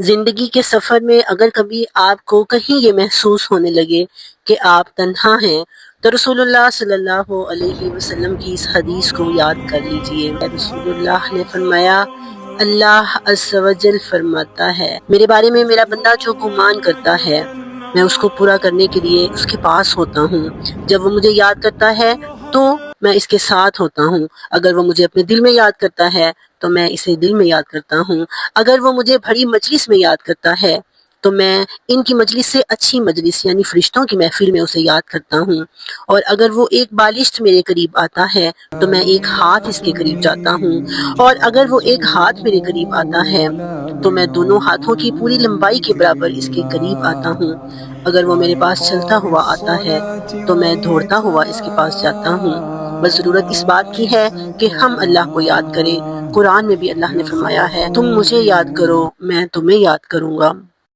زندگی کے سفر میں اگر کبھی آپ کو کہیں یہ محسوس ہونے لگے کہ آپ تنہا ہیں تو رسول اللہ صلی اللہ علیہ وسلم کی اس حدیث کو یاد کر لیجئے۔ رسول اللہ نے فرمایا، اللہ عز و جل فرماتا ہے، میرے بارے میں میرا بندہ جو گمان کرتا ہے میں اس کو پورا کرنے کے لیے اس کے پاس ہوتا ہوں۔ جب وہ مجھے یاد کرتا ہے تو میں اس کے ساتھ ہوتا ہوں۔ اگر وہ مجھے اپنے دل میں یاد کرتا ہے تو میں اسے دل میں یاد کرتا ہوں۔ اگر وہ مجھے بڑی مجلس میں یاد کرتا ہے تو میں ان کی مجلس سے اچھی مجلس یعنی فرشتوں کی محفل میں اسے یاد کرتا ہوں۔ اور اگر وہ ایک بالشت میرے قریب آتا ہے تو میں ایک ہاتھ اس کے قریب جاتا ہوں، اور اگر وہ ایک ہاتھ میرے قریب آتا ہے تو میں دونوں ہاتھوں کی پوری لمبائی کے برابر اس کے قریب آتا ہوں۔ اگر وہ میرے پاس چلتا ہوا آتا ہے تو میں دوڑتا ہوا اس کے پاس جاتا ہوں۔ بس ضرورت اس بات کی ہے کہ ہم اللہ کو یاد کریں۔ قرآن میں بھی اللہ نے فرمایا ہے، تم مجھے یاد کرو میں تمہیں یاد کروں گا۔